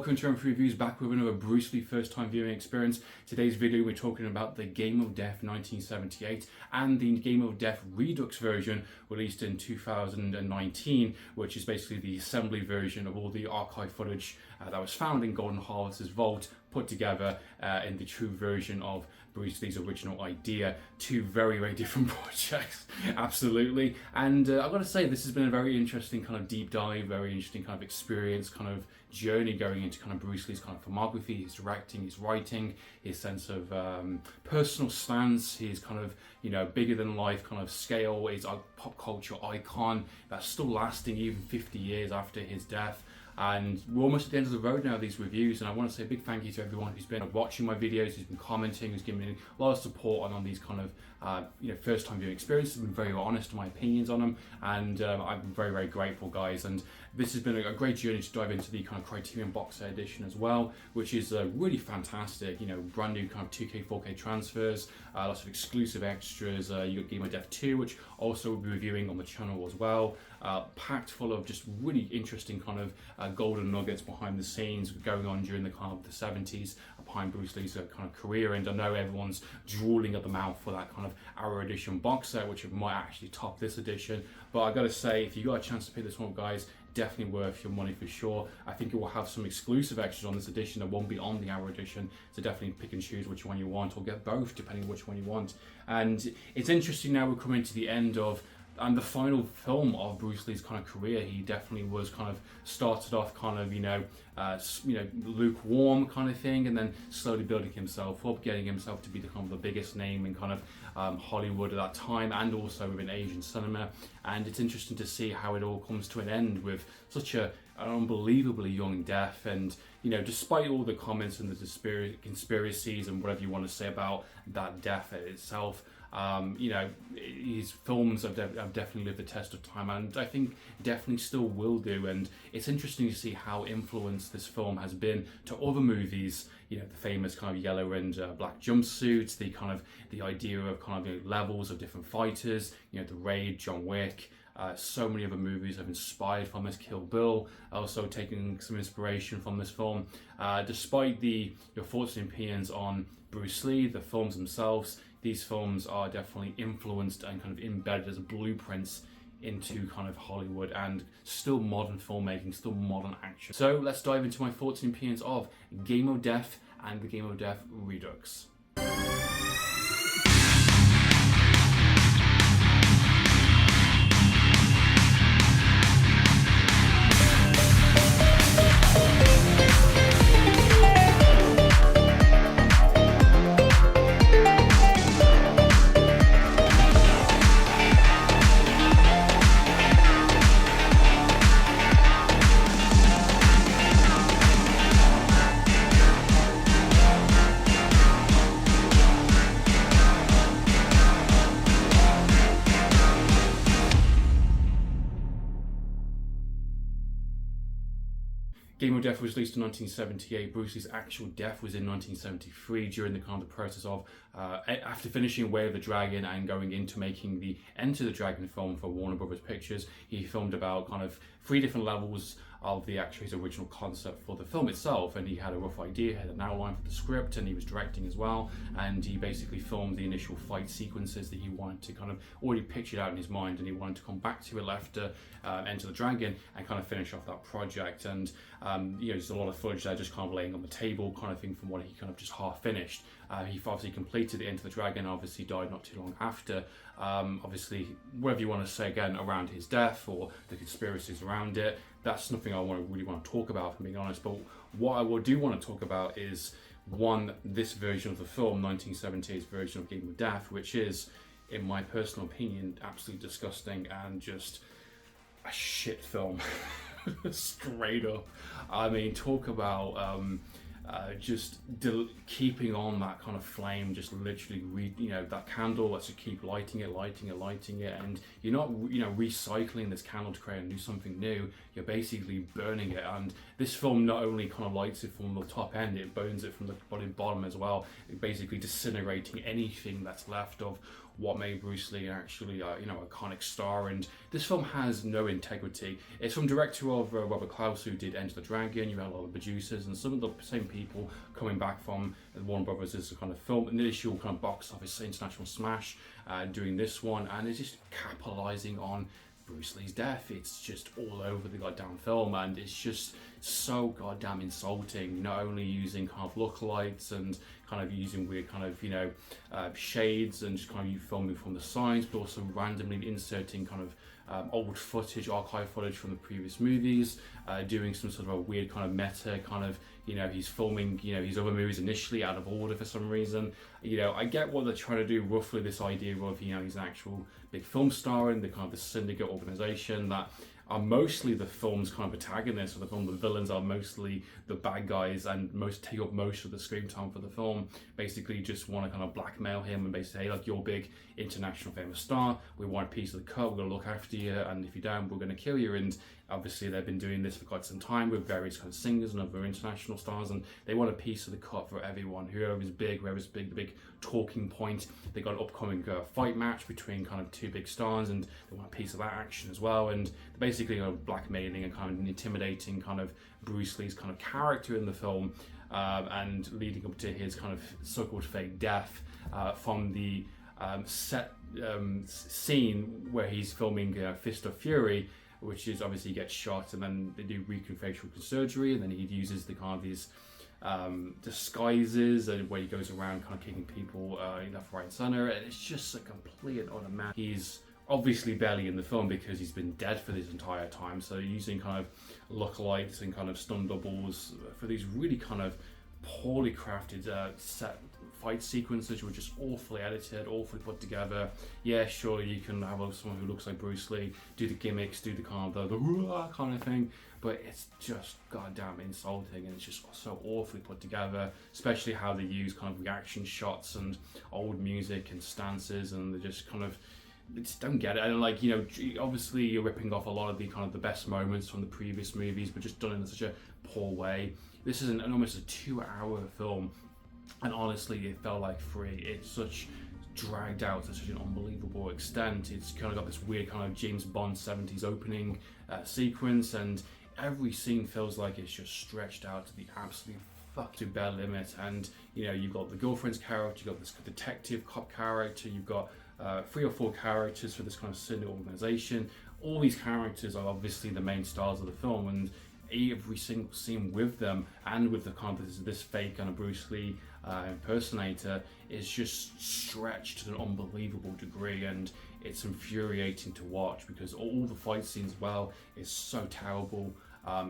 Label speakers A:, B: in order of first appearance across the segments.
A: welcome to Reviews, back with another Bruce Lee first time viewing experience. Today's video we're talking about the Game of Death 1978 and the Game of Death Redux version released in 2019, which is basically the assembly version of all the archive footage that was found in Golden Harvest's vault, put together in the true version of Bruce Lee's original idea. Two very, very different projects, absolutely. And I've got to say, this has been a very interesting kind of deep dive, very interesting kind of experience, kind of journey going into kind of Bruce Lee's kind of filmography, his directing, his writing, his sense of personal stance, his kind of, you know, bigger than life kind of scale, his pop culture icon that's still lasting even 50 years after his death. And we're almost at the end of the road now, these reviews, and I want to say a big thank you to everyone who's been watching my videos, who's been commenting, who's given me a lot of support on these kind of first time viewing experiences. I've been very honest in my opinions on them, and I'm very, very grateful, guys. And this has been a great journey to dive into the kind of Criterion box set edition as well, which is really fantastic. You know, brand new kind of 2K, 4K transfers, lots of exclusive extras. You got Game of Death 2, which also we'll be reviewing on the channel as well. Packed full of just really interesting kind of golden nuggets behind the scenes going on during the kind of the 70s behind Bruce Lee's kind of career. And I know everyone's drooling at the mouth for that kind of Arrow edition box set, which might actually top this edition. But I gotta say, if you got a chance to pick this one up, guys, definitely worth your money for sure. I think it will have some exclusive extras on this edition that won't be on the Arrow edition, so definitely pick and choose which one you want, or get both depending on which one you want. And it's interesting, now we're coming to the end of and the final film of Bruce Lee's kind of career. He definitely was kind of started off kind of lukewarm kind of thing, and then slowly building himself up, getting himself to be the kind of the biggest name in kind of Hollywood at that time, and also within Asian cinema. And it's interesting to see how it all comes to an end with such an unbelievably young death. And you know, despite all the comments and the conspiracies and whatever you want to say about that death itself, you know, his films have definitely lived the test of time, and I think definitely still will do. And it's interesting to see how influenced this film has been to other movies. You know, the famous kind of yellow and black jumpsuits, the kind of the idea of kind of levels of different fighters. You know, The Raid, John Wick. So many other movies have inspired from this. Kill Bill, also taking some inspiration from this film. Despite your thoughts and opinions on Bruce Lee, the films themselves, these films are definitely influenced and kind of embedded as blueprints into kind of Hollywood and still modern filmmaking, still modern action. So let's dive into my thoughts and opinions of Game of Death and the Game of Death Redux. Game of Death was released in 1978. Bruce Lee's actual death was in 1973 during the kind of process of, after finishing Way of the Dragon and going into making the Enter the Dragon film for Warner Brothers Pictures. He filmed about kind of 3 different levels of his original concept for the film itself, and he had a rough idea, had an outline for the script, and he was directing as well. And he basically filmed the initial fight sequences that he wanted to kind of already pictured out in his mind, and he wanted to come back to it after Enter the Dragon and kind of finish off that project. And you know, there's a lot of footage there just kind of laying on the table kind of thing from what he kind of just half finished. He obviously completed the Enter the Dragon, obviously died not too long after. Obviously, whatever you want to say again around his death or the conspiracies around it, that's nothing I really want to talk about, if I'm being honest. But what I do want to talk about is, one, this version of the film, 1978's version of Game of Death, which is, in my personal opinion, absolutely disgusting and just a shit film. Straight up. I mean, talk about keeping on that kind of flame, just literally that candle, let's just keep lighting it, and you're not recycling this candle to create and do something new. You're basically burning it. And this film not only kind of lights it from the top end, it burns it from the bottom as well, basically disintegrating anything that's left of what made Bruce Lee actually you know, iconic star. And this film has no integrity. It's from director of Robert Klaus, who did Enter the Dragon. You have a lot of producers and some of the same people coming back from Warner Brothers as a kind of film initial kind of box office international smash, doing this one, and it's just capitalizing on Bruce Lee's death. It's just all over the goddamn film, and it's just so goddamn insulting. Not only using kind of lookalikes and kind of using weird kind of, you know, shades and just kind of you filming from the sides, but also randomly inserting kind of old footage, archive footage from the previous movies, doing some sort of a weird kind of meta kind of, you know, he's filming, you know, his other movies initially out of order for some reason. You know, I get what they're trying to do roughly, this idea of, you know, he's an actual big film star in the kind of the syndicate organization that are mostly the film's kind of protagonists of the film. The villains are mostly the bad guys and take up most of the screen time for the film. Basically just want to kind of blackmail him and basically, hey, like, you're a big international famous star, we want a piece of the cut, we're going to look after you, and if you don't, we're going to kill you. And obviously they've been doing this for quite some time with various kind of singers and other international stars, and they want a piece of the cut for everyone. Whoever's big, the big talking point. They got an upcoming fight match between kind of two big stars, and they want a piece of that action as well. And they're basically blackmailing and kind of intimidating kind of Bruce Lee's kind of character in the film, and leading up to his kind of so-called fake death from the set scene where he's filming Fist of Fury, which is obviously he gets shot and then they do reconfiguration surgery, and then he uses the kind of these disguises and where he goes around kind of kicking people left, right and center, and it's just a complete and utter man. He's obviously barely in the film because he's been dead for this entire time, so using kind of lookalikes and kind of stunt doubles for these really kind of poorly crafted set fight sequences were just awfully edited, awfully put together. Yeah, sure, you can have someone who looks like Bruce Lee, do the gimmicks, do the kind of the kind of thing, but it's just goddamn insulting, and it's just so awfully put together, especially how they use kind of reaction shots and old music and stances, and they just kind of, I just don't get it. And like, you know, obviously you're ripping off a lot of the kind of the best moments from the previous movies, but just done in such a poor way. This is almost a 2-hour film, and honestly it felt like 3. It's such dragged out to such an unbelievable extent. It's kind of got this weird kind of James Bond 70s opening sequence, and every scene feels like it's just stretched out to the absolute to bare limit. And you know, you've got the girlfriend's character, you've got this detective cop character, you've got 3 or 4 characters for this kind of syndicate organization. All these characters are obviously the main stars of the film, and every single scene with them and with the kind of this fake kind of Bruce Lee impersonator is just stretched to an unbelievable degree, and it's infuriating to watch because all the fight scenes, well, is so terrible.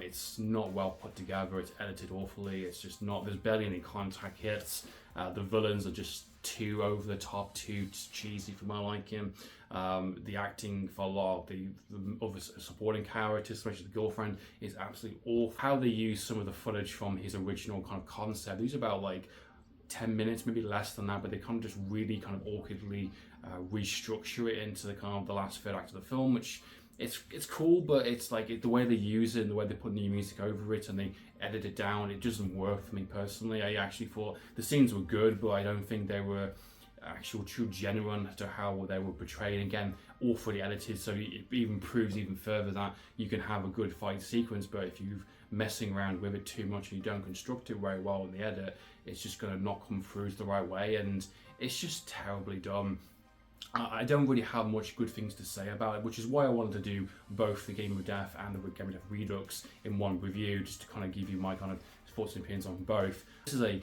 A: It's not well put together, it's edited awfully, it's just not, there's barely any contact hits. The villains are just too over the top, too cheesy for my liking. The acting for a lot of the other supporting characters, especially the girlfriend, is absolutely awful. How they use some of the footage from his original kind of concept, these are about like 10 minutes, maybe less than that, but they kind of just really kind of awkwardly restructure it into the kind of the last third act of the film, which it's cool, but it's like the way they use it and the way they put new music over it and they edit it down, it doesn't work for me personally. I actually thought the scenes were good, but I don't think they were actual true genuine to how they were portrayed. Again, awfully edited, so it even proves even further that you can have a good fight sequence, but if you're messing around with it too much and you don't construct it very well in the edit, it's just going to not come through the right way, and it's just terribly done. I don't really have much good things to say about it, which is why I wanted to do both the Game of Death and the Game of Death Redux in one review, just to kind of give you my kind of thoughts and opinions on both. This is a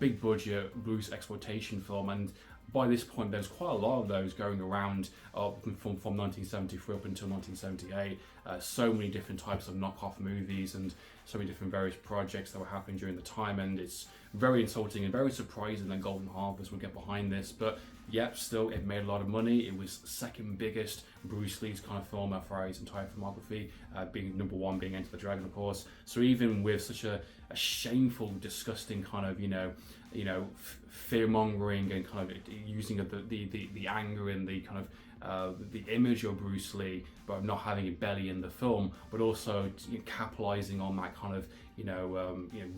A: big budget blues exploitation film, and by this point there's quite a lot of those going around from 1973 up until 1978. So many different types of knockoff movies and so many different various projects that were happening during the time, and it's very insulting and very surprising that Golden Harvest would get behind this. But yep, still it made a lot of money. It was second biggest Bruce Lee's kind of film for his entire filmography, being number 1 being Enter the Dragon, of course. So even with such a shameful, disgusting kind of, you know, fear mongering and kind of using of the anger and the kind of the image of Bruce Lee, but not having it belly in the film, but also capitalizing on that kind of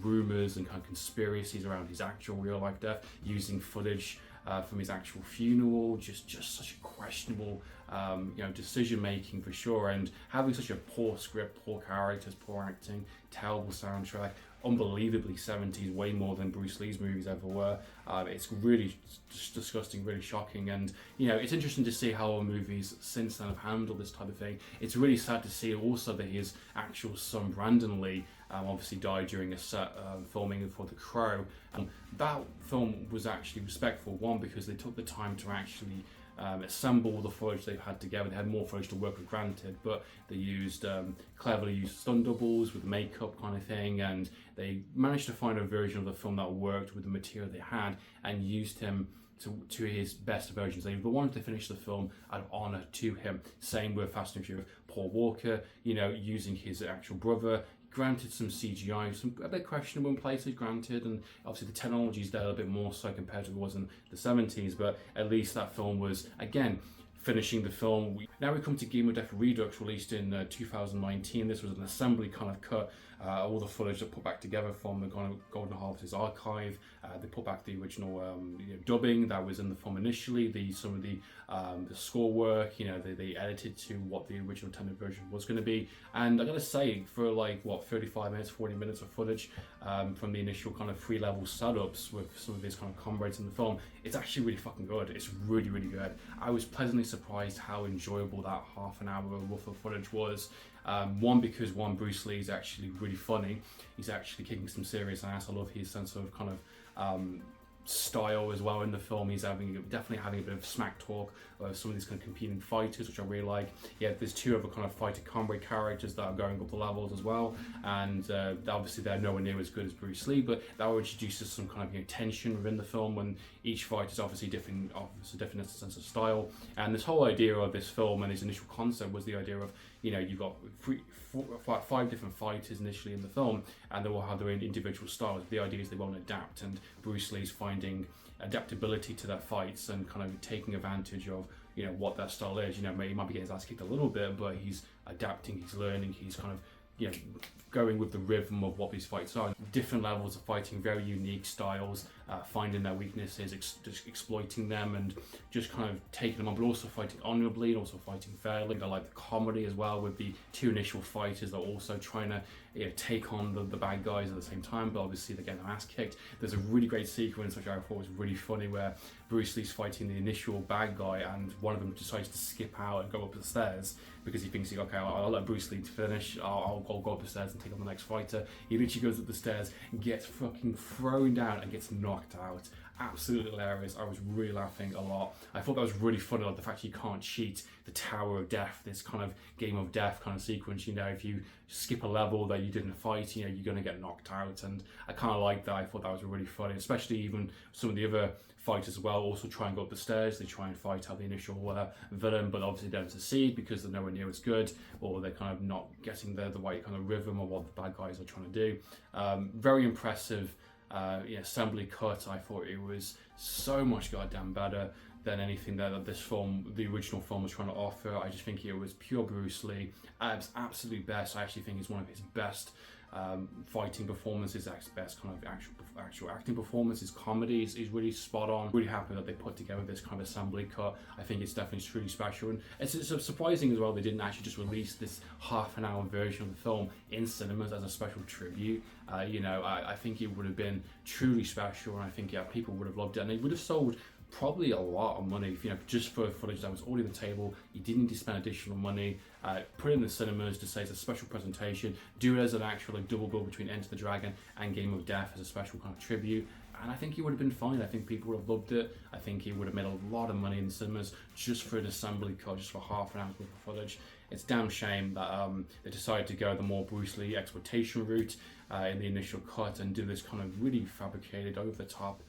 A: rumors and kind of conspiracies around his actual real life death, using footage from his actual funeral. Just such a questionable decision making for sure, and having such a poor script, poor characters, poor acting, terrible soundtrack, unbelievably 70s, way more than Bruce Lee's movies ever were. It's really just disgusting, really shocking, and it's interesting to see how our movies since then have handled this type of thing. It's really sad to see also that his actual son Brandon Lee obviously died during a set filming for The Crow. That film was actually respectful, one, because they took the time to actually assemble the footage they've had together. They had more footage to work with, granted, but they cleverly used stunt doubles with makeup kind of thing, and they managed to find a version of the film that worked with the material they had and used him to his best versions. They wanted to finish the film out of honour to him. Same with Fast and Furious, Paul Walker, using his actual brother. Granted, some CGI, some a bit questionable in places, granted, and obviously the technology is there a bit more so compared to what it was in the 70s, but at least that film was, again, finishing the film. Now we come to Game of Death Redux, released in 2019. This was an assembly kind of cut, all the footage that put back together from the Golden Harvest's archive. They put back the original dubbing that was in the film initially, some of the score work, they edited to what the original intended version was going to be. And I gotta say, for 35 minutes, 40 minutes of footage from the initial kind of 3-level setups with some of his kind of comrades in the film, it's actually really fucking good. It's really, really good. I was pleasantly surprised how enjoyable that half an hour worth of footage was. One, because Bruce Lee is actually really funny. He's actually kicking some serious ass. I love his sense of kind of style as well in the film. He's definitely having a bit of smack talk of some of these kind of competing fighters, which I really like. Yeah, there's 2 other kind of fighter comrade characters that are going up the levels as well, and obviously they're nowhere near as good as Bruce Lee, but that introduces some kind of tension within the film when each fighter is obviously different sense of style. And this whole idea of this film and its initial concept was the idea of you've got 5 different fighters initially in the film, and they all have their own individual styles. The idea is they won't adapt, and Bruce Lee's finding adaptability to their fights and kind of taking advantage of what their style is. He might be getting his ass kicked a little bit, but he's adapting, he's learning, he's kind of going with the rhythm of what these fights are. Different levels of fighting, very unique styles, finding their weaknesses, just exploiting them, and just kind of taking them on, but also fighting honorably and also fighting fairly. I like the comedy as well, with the 2 initial fighters that are also trying to take on the bad guys at the same time, but obviously they're getting their ass kicked. There's a really great sequence which I thought was really funny, where Bruce Lee's fighting the initial bad guy, and one of them decides to skip out and go up the stairs because he thinks, okay, I'll let Bruce Lee finish, I'll go up the stairs and take on the next fighter. He literally goes up the stairs, gets fucking thrown down and gets knocked out. Absolutely hilarious. I was really laughing a lot. I thought that was really funny, like the fact you can't cheat the Tower of Death, this kind of Game of Death kind of sequence. If you skip a level that you didn't fight, you're going to get knocked out, and I kind of like that. I thought that was really funny, especially even some of the other fighters as well also try and go up the stairs. They try and fight out the initial villain, but obviously they don't succeed because they're nowhere near as good, or they're kind of not getting the right kind of rhythm of what the bad guys are trying to do. Very impressive assembly cut. I thought it was so much goddamn better than anything that the original film was trying to offer. I just think it was pure Bruce Lee at its absolute best. I actually think it's one of his best fighting performances, best kind of actual acting performance. His comedy is really spot on. Really happy that they put together this kind of assembly cut. I think it's definitely truly special, and it's surprising as well they didn't actually just release this half-an-hour version of the film in cinemas as a special tribute. I think it would have been truly special, and I think people would have loved it, and they would have sold probably a lot of money, just for footage that was already on the table. You didn't need to spend additional money. Put it in the cinemas to say it's a special presentation. Do it as an actual double bill between Enter the Dragon and Game of Death as a special kind of tribute. And I think it would have been fine. I think people would have loved it. I think it would have made a lot of money in the cinemas just for an assembly cut, just for half an hour's worth of footage. It's a damn shame that they decided to go the more Bruce Lee exploitation route in the initial cut and do this kind of really fabricated, over the top,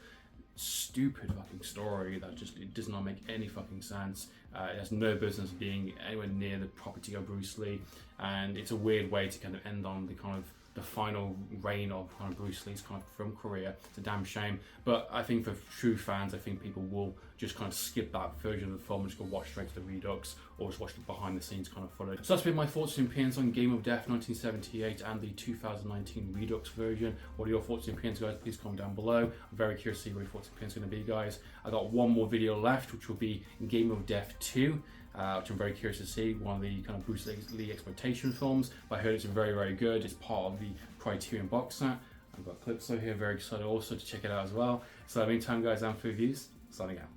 A: stupid fucking story that it does not make any fucking sense. It has no business being anywhere near the property of Bruce Lee, and it's a weird way to kind of end on the kind of the final reign of kind of Bruce Lee's kind of film career. It's a damn shame, but I think for true fans, I think people will just kind of skip that version of the film and just go watch straight to the Redux, or just watch the behind the scenes kind of footage. So that's been my thoughts and opinions on Game of Death 1978 and the 2019 Redux version. What are your thoughts and opinions, guys? Please comment down below. I'm very curious to see what your thoughts and opinions are going to be, guys. I got one more video left, which will be Game of Death 2. Which I'm very curious to see, one of the kind of Bruce Lee exploitation films, but I heard it's very, very good. It's part of the Criterion box set. I've got clips over here, very excited also to check it out as well. So in the meantime, guys, I'm for reviews, signing out.